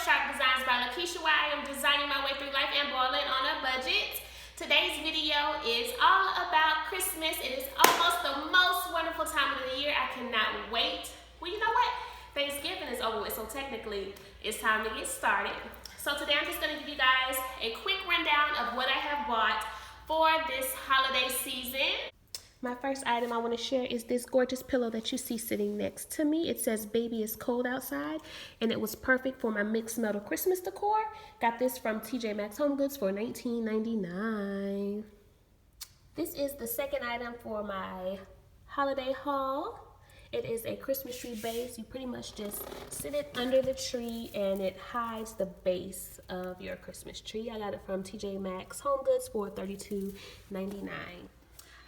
Sharp Designs by Lakeisha, where I am designing my way through life and balling on a budget. Today's video is all about Christmas. It is almost the most wonderful time of the year. I cannot wait. Well, you know what? Thanksgiving is over with, so technically it's time to get started. So today I'm just going to give you guys a quick rundown of what I have bought for this holiday season. My first item I want to share is this gorgeous pillow that you see sitting next to me. It says "Baby, it's cold outside," and it was perfect for my mixed metal Christmas decor. Got this from Maxx Homegoods for $19.99. This is the second item for my holiday haul. It is a Christmas tree base. You pretty much just sit it under the tree and it hides the base of your Christmas tree. I got it from Maxx Homegoods for $32.99.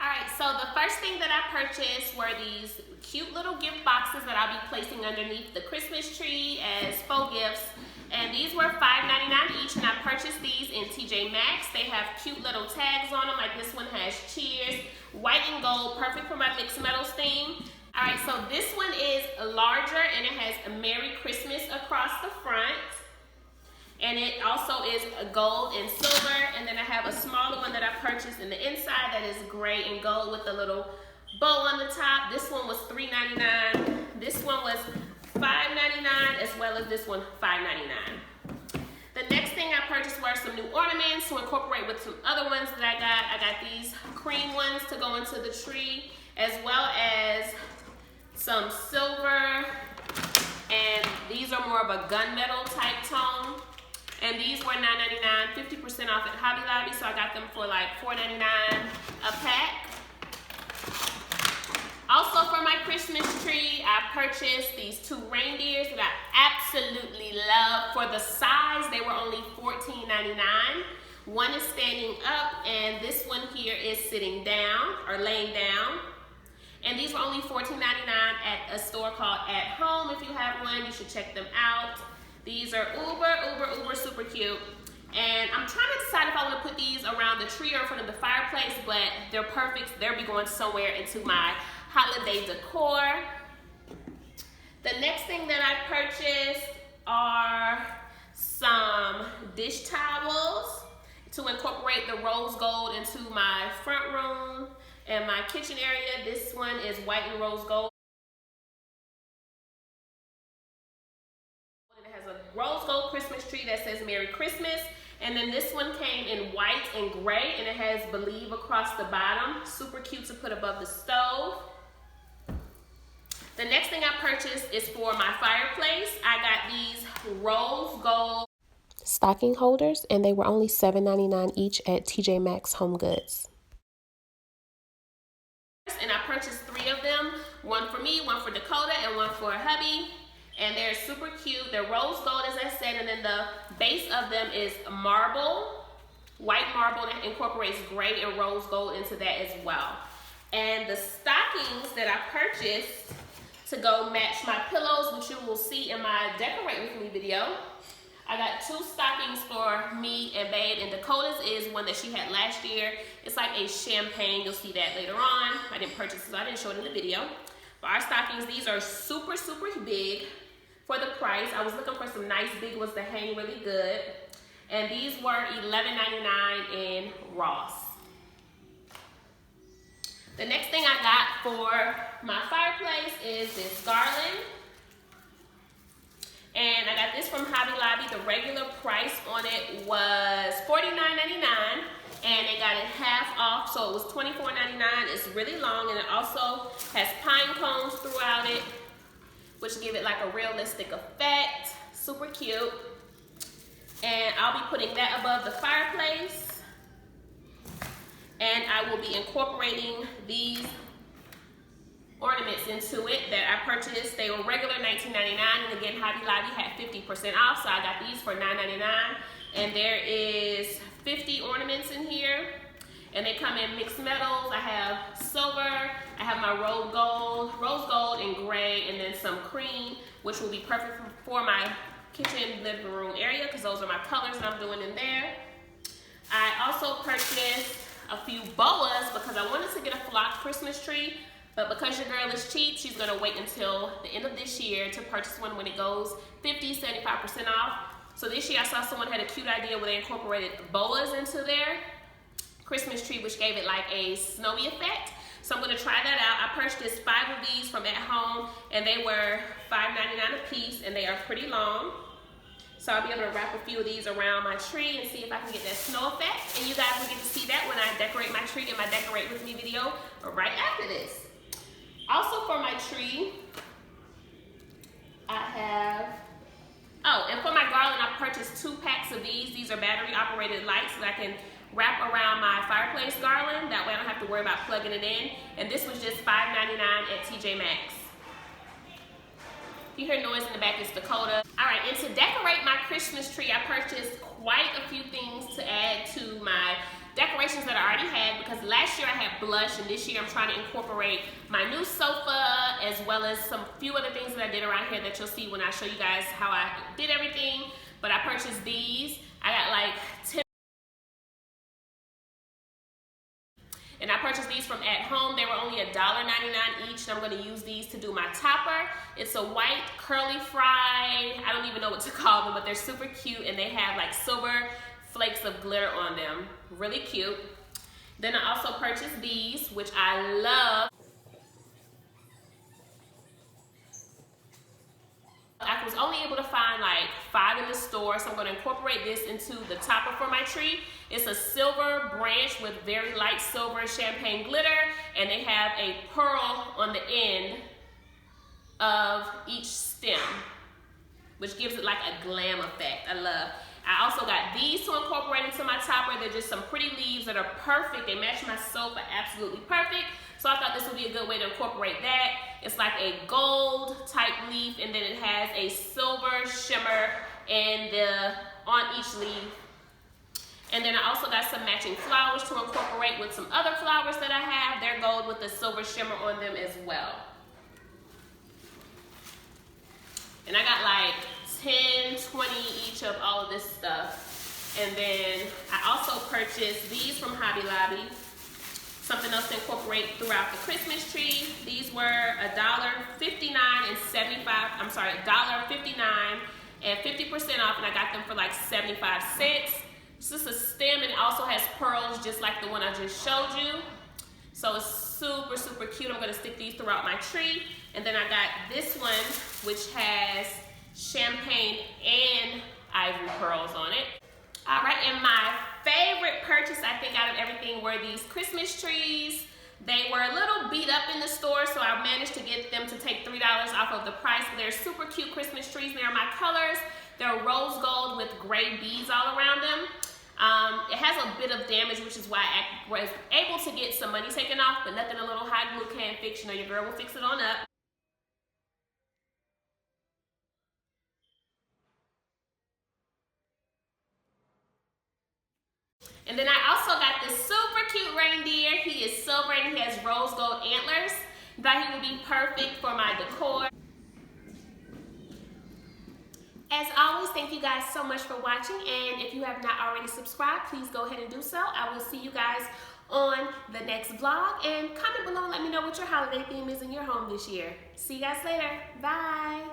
Alright, so the first thing that I purchased were these cute little gift boxes that I'll be placing underneath the Christmas tree as faux gifts. And these were $5.99 each, and I purchased these in Maxx. They have cute little tags on them, like this one has cheers, white and gold, perfect for my mixed metals theme. Alright, so this one is larger and it has a Merry Christmas across the front. And it also is a gold and silver. And then I have a smaller one that I purchased in the inside that is gray and gold with a little bow on the top. This one was $3.99. This one was $5.99, as well as this one $5.99. The next thing I purchased were some new ornaments to incorporate with some other ones that I got. I got these cream ones to go into the tree, as well as some silver. And these are more of a gunmetal type tone. And these were $9.99, 50% off at Hobby Lobby, so I got them for like $4.99 a pack. Also for my Christmas tree, I purchased these two reindeers that I absolutely love. For the size, they were only $14.99. One is standing up, and this one here is sitting down or laying down. And these were only $14.99 at a store called At Home. If you have one, you should check them out. These are uber super cute. And I'm trying to decide if I want to put these around the tree or in front of the fireplace, but they're perfect. They'll be going somewhere into my holiday decor. The next thing that I purchased are some dish towels to incorporate the rose gold into my front room and my kitchen area. This one is white and rose gold. Rose gold Christmas tree that says Merry Christmas, and then this one came in white and gray, and it has Believe across the bottom. Super cute to put above the stove. The next thing I purchased is for my fireplace. I got these rose gold stocking holders, and they were only $7.99 each at Maxx Homegoods. And I purchased 3 of them, one for me, one for Dakota, and one for hubby. And they're super cute. They're rose gold, as I said, and then the base of them is marble, white marble that incorporates gray and rose gold into that as well. And the stockings that I purchased to go match my pillows, which you will see in my Decorate With Me video. I got 2 stockings for me and Babe, and Dakota's is one that she had last year. It's like a champagne. You'll see that later on. I didn't purchase it, so I didn't show it in the video. For our stockings, these are super big. For the price, I was looking for some nice big ones that hang really good. And these were $11.99 in Ross. The next thing I got for my fireplace is this garland. And I got this from Hobby Lobby. The regular price on it was $49.99. And they got it half off, so it was $24.99. It's really long, and it also has pine cones throughout it, which give it like a realistic effect. Super cute. And I'll be putting that above the fireplace. And I will be incorporating these ornaments into it that I purchased. They were regular $19.99, and again, Hobby Lobby had 50% off, so I got these for $9.99. And there is 50 ornaments in here. And they come in mixed metals. I have silver, I have my rose gold and gray, and then some cream, which will be perfect for my kitchen living room area, because those are my colors that I'm doing in there. I also purchased a few boas because I wanted to get a flocked Christmas tree, but because your girl is cheap, she's gonna wait until the end of this year to purchase one when it goes 50, 75% off. So this year I saw someone had a cute idea where they incorporated boas into their Christmas tree, which gave it like a snowy effect. So I'm gonna try that out. I purchased 5 of these from At Home, and they were $5.99 a piece, and they are pretty long. So I'll be able to wrap a few of these around my tree and see if I can get that snow effect. And you guys will get to see that when I decorate my tree in my Decorate With Me video right after this. Also for my tree, I have, oh, and for my garland, I purchased 2 packs of these. These are battery operated lights that I can wrap around my fireplace garland. That way I don't have to worry about plugging it in. And this was just $5.99 at TJ Maxx. If you hear noise in the back, it's Dakota. All right, and to decorate my Christmas tree, I purchased quite a few things to add to my decorations that I already had, because last year I had blush, and this year I'm trying to incorporate my new sofa as well as some few other things that I did around here that you'll see when I show you guys how I did everything. But I purchased these. I got like 10. And I purchased these from At Home. They were only $1.99 each, and I'm gonna use these to do my topper. It's a white curly fry. I don't even know what to call them, but they're super cute, and they have like silver flakes of glitter on them. Really cute. Then I also purchased these, which I love. I was only able to find like 5 in the store, so I'm going to incorporate this into the topper for my tree. It's a silver branch with very light silver champagne glitter, and they have a pearl on the end of each stem, which gives it like a glam effect. I love. I also got these to incorporate into my topper. They're just some pretty leaves that are perfect. They match my sofa absolutely perfect. So I thought this would be a good way to incorporate that. It's like a gold type leaf, and then it has a silver shimmer on each leaf. And then I also got some matching flowers to incorporate with some other flowers that I have. They're gold with the silver shimmer on them as well. And I got like 10, 20 each of all of this stuff. And then I also purchased these from Hobby Lobby. Something else to incorporate throughout the Christmas tree. These were $1.59 and $1.59 and 50% off, and I got them for like 75 cents. It's just a stem, and it also has pearls just like the one I just showed you. So it's super, super cute. I'm gonna stick these throughout my tree. And then I got this one, which has champagne and ivory pearls on it. All right, and my favorite purchase, I think, out of everything were these Christmas trees. They were a little beat up in the store, so I managed to get them to take $3 off of the price. They're super cute Christmas trees. They're my colors. They're rose gold with gray beads all around them. It has a bit of damage, which is why I was able to get some money taken off, but nothing a little hot glue can't fix. You know, your girl will fix it on up. And then I also got this super cute reindeer. He is silver and he has rose gold antlers. Thought he would be perfect for my decor. As always, thank you guys so much for watching, and if you have not already subscribed, please go ahead and do so. I will see you guys on the next vlog, and comment below and let me know what your holiday theme is in your home this year. See you guys later. Bye.